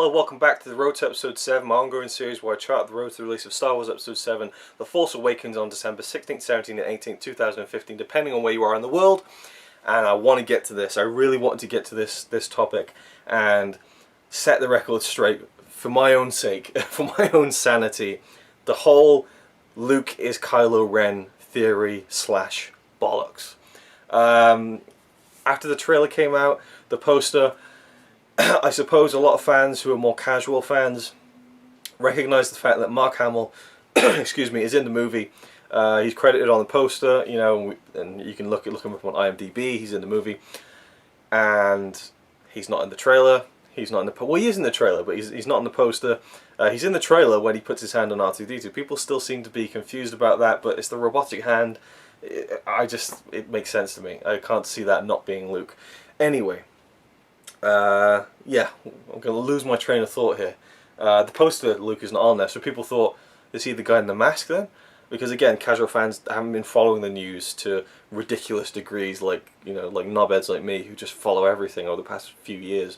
Hello, welcome back to the Road to Episode 7, my ongoing series where I chart the road to the release of Star Wars Episode 7, The Force Awakens on December 16th, 17th and 18th, 2015, depending on where you are in the world. And I want to get to this. I really wanted to get to this topic and set the record straight for my own sake, for my own sanity. The whole Luke is Kylo Ren theory slash bollocks. After the trailer came out, the poster, I suppose a lot of fans who are more casual fans recognize the fact that Mark Hamill, excuse me, is in the movie. He's credited on the poster, you know, and you can look him up on IMDb. He's in the movie, and he's not in the trailer. He's not in the well, he is in the trailer, but he's not in the poster. He's in the trailer when he puts his hand on R2-D2. People still seem to be confused about that, but it's the robotic hand. It makes sense to me. I can't see that not being Luke. Anyway. Yeah, I'm going to lose my train of thought here. The poster Luke is not on there, so people thought, is he the guy in the mask then? Because again, casual fans haven't been following the news to ridiculous degrees, like, you know, like knobheads like me who just follow everything over the past few years.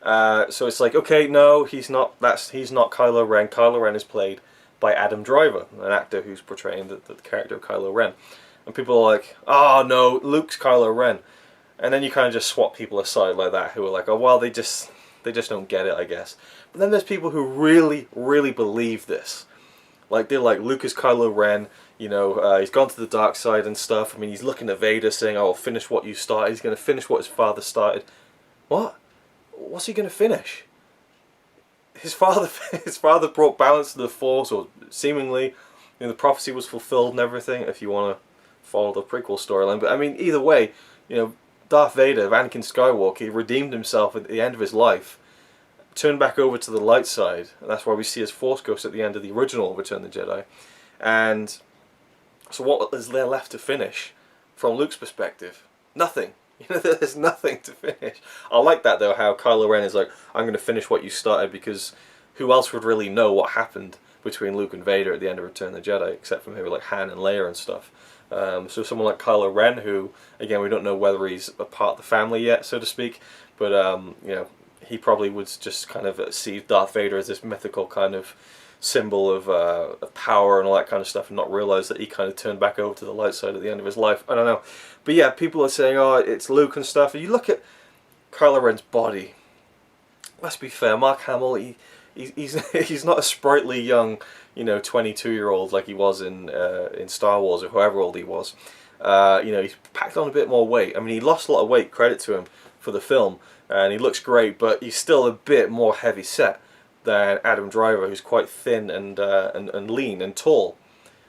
So it's like, okay, no, he's not Kylo Ren. Kylo Ren is played by Adam Driver, an actor who's portraying the character of Kylo Ren. And people are like, oh no, Luke's Kylo Ren. And then you kind of just swap people aside like that who are like, oh well, they just don't get it, I guess. But then there's people who really, really believe this. Like, they're like, Luke is Kylo Ren, you know, he's gone to the dark side and stuff. I mean, he's looking at Vader saying, oh, finish what you started. He's going to finish what his father started. What? What's he going to finish? His father brought balance to the Force, or seemingly, you know, the prophecy was fulfilled and everything, if you want to follow the prequel storyline. But I mean, either way, you know, Darth Vader, Anakin Skywalker, he redeemed himself at the end of his life, turned back over to the light side, and that's why we see his Force Ghost at the end of the original Return of the Jedi. And so what is there left to finish from Luke's perspective? Nothing. You know, there's nothing to finish. I like that though, how Kylo Ren is like, I'm going to finish what you started, because who else would really know what happened between Luke and Vader at the end of Return of the Jedi, except for maybe like Han and Leia and stuff. So someone like Kylo Ren, who, again, we don't know whether he's a part of the family yet, so to speak, but, you know, he probably would just kind of see Darth Vader as this mythical kind of symbol of power and all that kind of stuff, and not realize that he kind of turned back over to the light side at the end of his life. I don't know. But yeah, people are saying, oh, it's Luke and stuff. And you look at Kylo Ren's body. Let's be fair, Mark Hamill, he's not a sprightly young, you know, 22-year-old like he was in Star Wars, or however old he was. You know, he's packed on a bit more weight. I mean, he lost a lot of weight, credit to him, for the film, and he looks great, but he's still a bit more heavy set than Adam Driver, who's quite thin and lean and tall.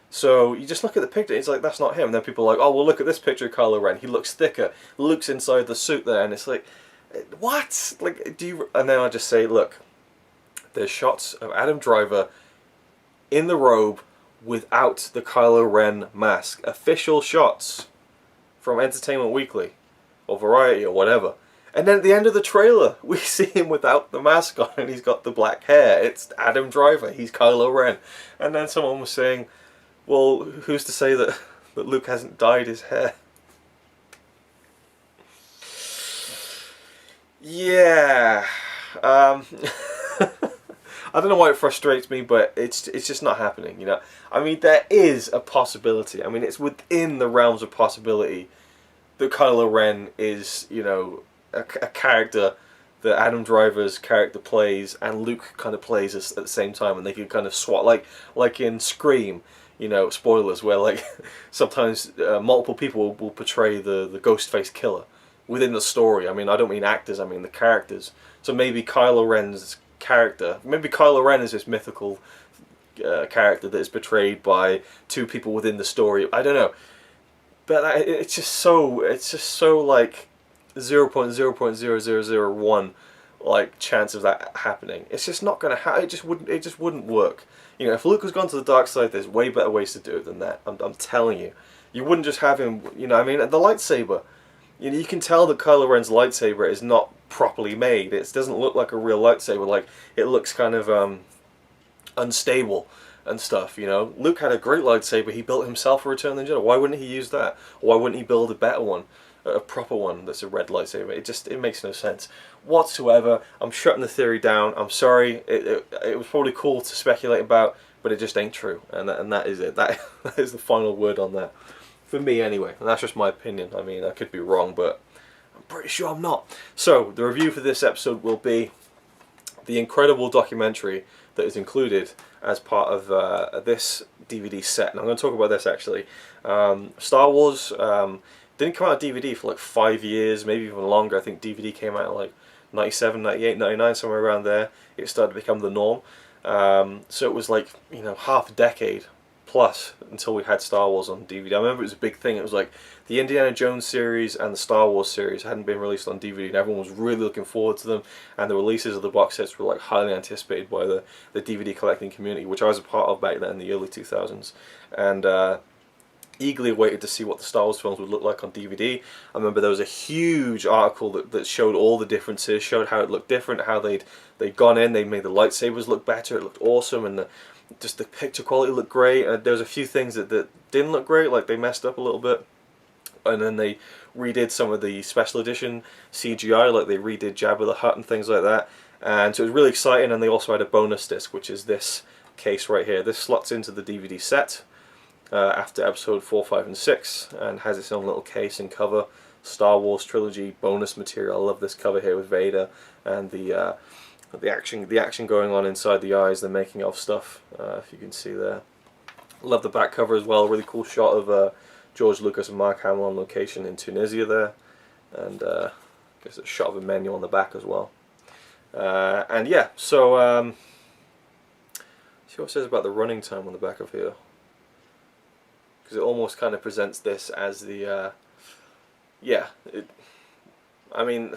So you just look at the picture, it's like, that's not him. And then people are like, oh, well, look at this picture of Kylo Ren. He looks thicker. Luke's inside the suit there, and it's like, what? Like, do you? And then I just say, look, there's shots of Adam Driver in the robe without the Kylo Ren mask. Official shots from Entertainment Weekly or Variety or whatever. And then at the end of the trailer, we see him without the mask on, and he's got the black hair. It's Adam Driver. He's Kylo Ren. And then someone was saying, well, who's to say that Luke hasn't dyed his hair? Yeah. I don't know why it frustrates me, but it's just not happening, you know. I mean, there is a possibility. I mean, it's within the realms of possibility that Kylo Ren is, you know, a character that Adam Driver's character plays and Luke kind of plays at the same time, and they can kind of swap, like in Scream, you know, spoilers, where like sometimes multiple people will portray the Ghostface killer within the story. I mean, I don't mean actors, I mean the characters. So maybe Kylo Ren's character, maybe Kylo Ren is this mythical character that is portrayed by two people within the story. I don't know, but it's just so like 0.0.0001 like chance of that happening. It's just not going to happen. It just wouldn't work. You know, if Luke has gone to the dark side, there's way better ways to do it than that. I'm telling you. You wouldn't just have him, you know, I mean, the lightsaber. You know, you can tell that Kylo Ren's lightsaber is not properly made. It doesn't look like a real lightsaber. Like, it looks kind of unstable and stuff, you know. Luke had a great lightsaber he built himself for Return of the Jedi. Why wouldn't he use that? Why wouldn't he build a better one? a proper one that's a red lightsaber. It makes no sense whatsoever. I'm shutting the theory down. I'm sorry. It was probably cool to speculate about, but it just ain't true, and that is it. That is the final word on that, for me anyway. And that's just my opinion. I mean, I could be wrong, but I'm pretty sure I'm not. So the review for this episode will be the incredible documentary that is included as part of this DVD set. And I'm going to talk about this actually. Star Wars didn't come out on DVD for like 5 years, maybe even longer. I think DVD came out in like 97, 98, 99, somewhere around there. It started to become the norm. So it was like, half a decade plus until we had Star Wars on DVD. I remember it was a big thing. It was like the Indiana Jones series and the Star Wars series hadn't been released on DVD, and everyone was really looking forward to them, and the releases of the box sets were like highly anticipated by the DVD collecting community, which I was a part of back then in the early 2000s, and eagerly waited to see what the Star Wars films would look like on DVD. I remember there was a huge article that showed all the differences, showed how it looked different, how they'd gone in, they made the lightsabers look better, it looked awesome, and just the picture quality looked great. There was a few things that didn't look great, like they messed up a little bit, and then they redid some of the special edition CGI, like they redid Jabba the Hutt and things like that. And so it was really exciting. And they also had a bonus disc, which is this case right here. This slots into the DVD set after episode 4, 5, and 6, and has its own little case and cover. Star Wars trilogy bonus material. I love this cover here with Vader and the action going on inside the eyes, the making of stuff, if you can see there. Love the back cover as well. Really cool shot of George Lucas and Mark Hamill on location in Tunisia there, and I guess a shot of a menu on the back as well. And yeah, so see what it says about the running time on the back of here, because it almost kind of presents this as the I mean,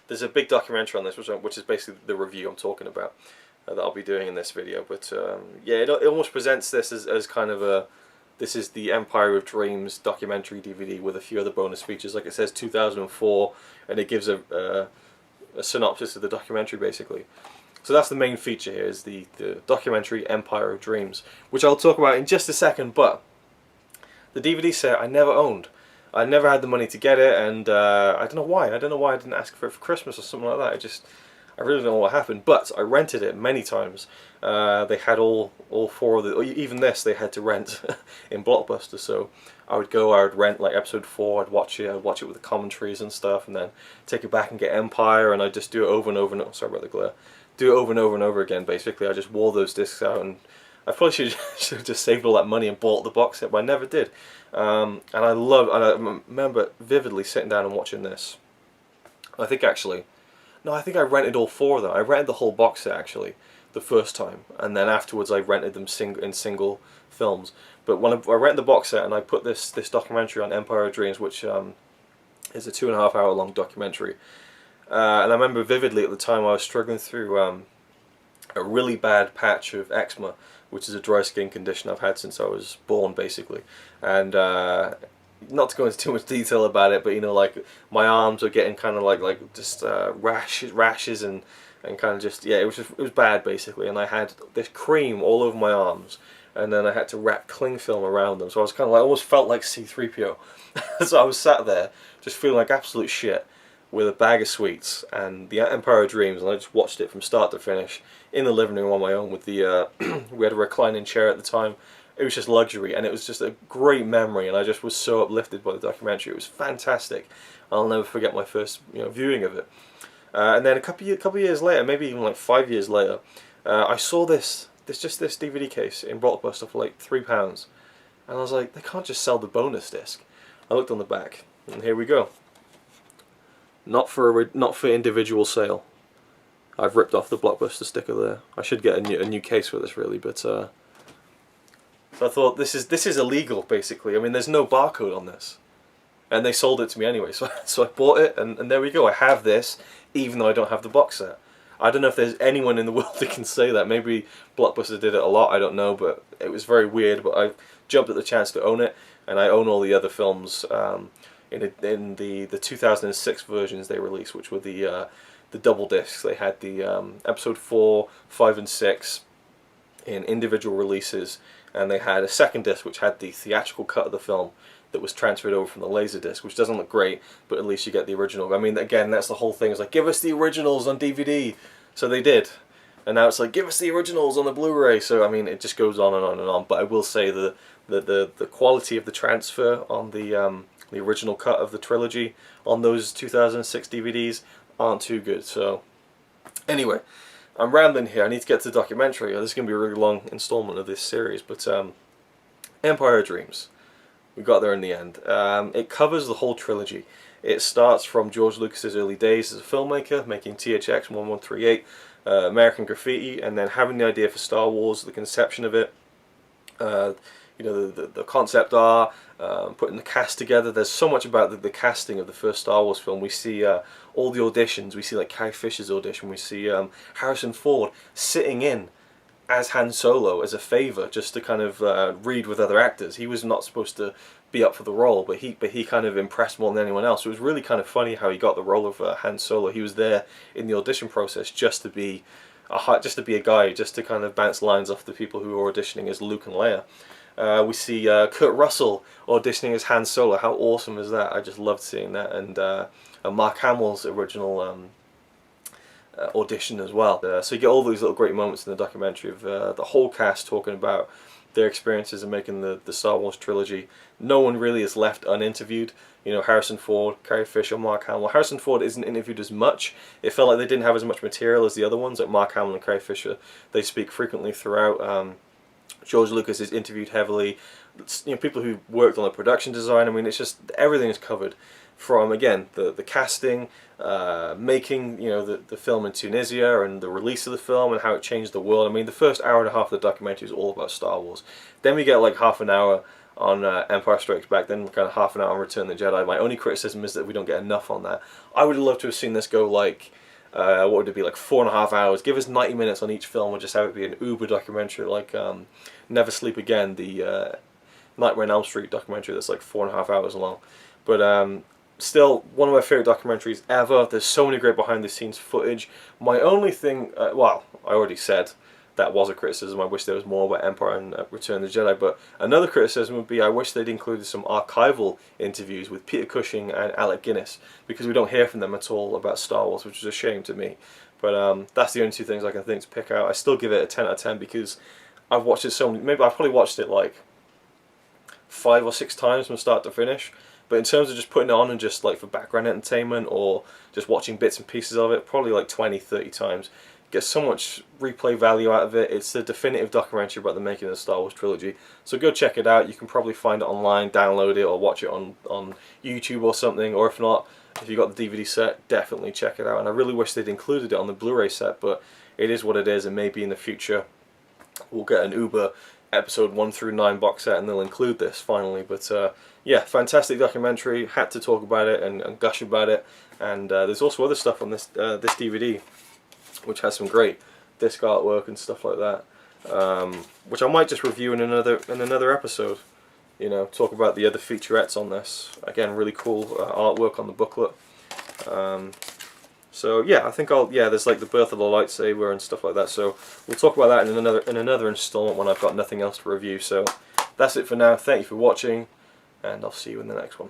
there's a big documentary on this, which is basically the review I'm talking about that I'll be doing in this video. But yeah, it almost presents this as kind of this is the Empire of Dreams documentary DVD with a few other bonus features. Like it says 2004, and it gives a synopsis of the documentary basically. So that's the main feature here, is the documentary Empire of Dreams, which I'll talk about in just a second. But the DVD set I never owned. I never had the money to get it, and I don't know why. I don't know why I didn't ask for it for Christmas or something like that. I really don't know what happened. But I rented it many times. They had all four of the, even this they had to rent in Blockbuster. So I would rent like episode 4. I'd watch it with the commentaries and stuff, and then take it back and get Empire, and I'd just do it over and over and over. Sorry about the glare. Do it over and over and over again. Basically, I just wore those discs out, and I probably should have just saved all that money and bought the box set, but I never did. And I remember vividly sitting down and watching this. I think I rented all 4 of them. I rented the whole box set actually the first time, and then afterwards I rented them in single films. But when I rented the box set and I put this documentary on Empire of Dreams, which is a 2.5 hour long documentary, and I remember vividly at the time I was struggling through a really bad patch of eczema, which is a dry skin condition I've had since I was born, basically. And not to go into too much detail about it, but like my arms are getting kind of like just rashes and kind of just, yeah, it was bad basically. And I had this cream all over my arms, and then I had to wrap cling film around them. So I was kind of like, almost felt like C-3PO. So I was sat there just feeling like absolute shit, with a bag of sweets and the Empire of Dreams, and I just watched it from start to finish in the living room on my own with the we had a reclining chair at the time. It was just luxury, and it was just a great memory, and I just was so uplifted by the documentary. It was fantastic. I'll never forget my first viewing of it. And then a couple of years later, maybe even like 5 years later, I saw this DVD case in Blockbuster for like £3, and I was like, they can't just sell the bonus disc. I looked on the back, and here we go. Not for individual sale. I've ripped off the Blockbuster sticker there. I should get a new case for this really, but so I thought this is illegal basically. I mean, there's no barcode on this, and they sold it to me anyway. So I bought it, and there we go. I have this, even though I don't have the box set. I don't know if there's anyone in the world that can say that. Maybe Blockbuster did it a lot. I don't know, but it was very weird. But I jumped at the chance to own it, and I own all the other films. In the 2006 versions they released, which were the double discs. They had the episode 4, 5, and 6 in individual releases, and they had a second disc which had the theatrical cut of the film that was transferred over from the Laserdisc, which doesn't look great, but at least you get the original. I mean, again, that's the whole thing. It's like, give us the originals on DVD. So they did. And now it's like, give us the originals on the Blu-ray. So, I mean, it just goes on and on and on. But I will say the quality of the transfer on the original cut of the trilogy on those 2006 DVDs aren't too good. So, anyway, I'm rambling here. I need to get to the documentary. This is going to be a really long installment of this series. But Empire of Dreams. We got there in the end. It covers the whole trilogy. It starts from George Lucas's early days as a filmmaker, making THX 1138, American Graffiti, and then having the idea for Star Wars, the conception of it, you know, the concept art, putting the cast together. There's so much about the casting of the first Star Wars film. We see all the auditions. We see like Carrie Fisher's audition. We see Harrison Ford sitting in as Han Solo as a favor, just to kind of read with other actors. He was not supposed to be up for the role, but he kind of impressed more than anyone else. It was really kind of funny how he got the role of Han Solo. He was there in the audition process just to be a guy, just to kind of bounce lines off the people who were auditioning as Luke and Leia. We see Kurt Russell auditioning as Han Solo. How awesome is that? I just loved seeing that. And Mark Hamill's original audition as well. So you get all these little great moments in the documentary of the whole cast talking about their experiences in making the Star Wars trilogy. No one really is left uninterviewed. You know, Harrison Ford, Carrie Fisher, Mark Hamill. Harrison Ford isn't interviewed as much. It felt like they didn't have as much material as the other ones, like Mark Hamill and Carrie Fisher. They speak frequently throughout. George Lucas is interviewed heavily. You know, people who worked on the production design. I mean, it's just everything is covered. From, again, the casting, making, you know, the film in Tunisia, and the release of the film and how it changed the world. I mean, the first hour and a half of the documentary is all about Star Wars. Then we get like half an hour on Empire Strikes Back, then kind of half an hour on Return of the Jedi. My only criticism is that we don't get enough on that. I would have loved to have seen this go like, what would it be, like 4.5 hours. Give us 90 minutes on each film, or just have it be an uber documentary like Never Sleep Again, the Nightmare on Elm Street documentary that's like 4.5 hours long. But still, one of my favourite documentaries ever. There's so many great behind the scenes footage. My only thing, well, I already said that was a criticism. I wish there was more about Empire and Return of the Jedi. But another criticism would be I wish they'd included some archival interviews with Peter Cushing and Alec Guinness, because we don't hear from them at all about Star Wars, which is a shame to me. But that's the only two things I can think to pick out. I still give it a 10 out of 10 because I've watched it so many, maybe I've probably watched it like 5 or 6 times from start to finish. But in terms of just putting it on and just like for background entertainment or just watching bits and pieces of it, probably like 20, 30 times. Get so much replay value out of it. It's the definitive documentary about the making of the Star Wars trilogy. So go check it out. You can probably find it online, download it, or watch it on YouTube or something. Or if not, if you got the DVD set, definitely check it out. And I really wish they'd included it on the Blu-ray set, but it is what it is, and maybe in the future we'll get an Uber episode 1 through 9 box set and they'll include this finally. But yeah, fantastic documentary. Had to talk about it and gush about it. And there's also other stuff on this this DVD, which has some great disc artwork and stuff like that, which I might just review in another episode. You know, talk about the other featurettes on this. Again, really cool artwork on the booklet. So yeah, I think there's like the birth of the lightsaber and stuff like that. So we'll talk about that in another installment when I've got nothing else to review. So that's it for now. Thank you for watching, and I'll see you in the next one.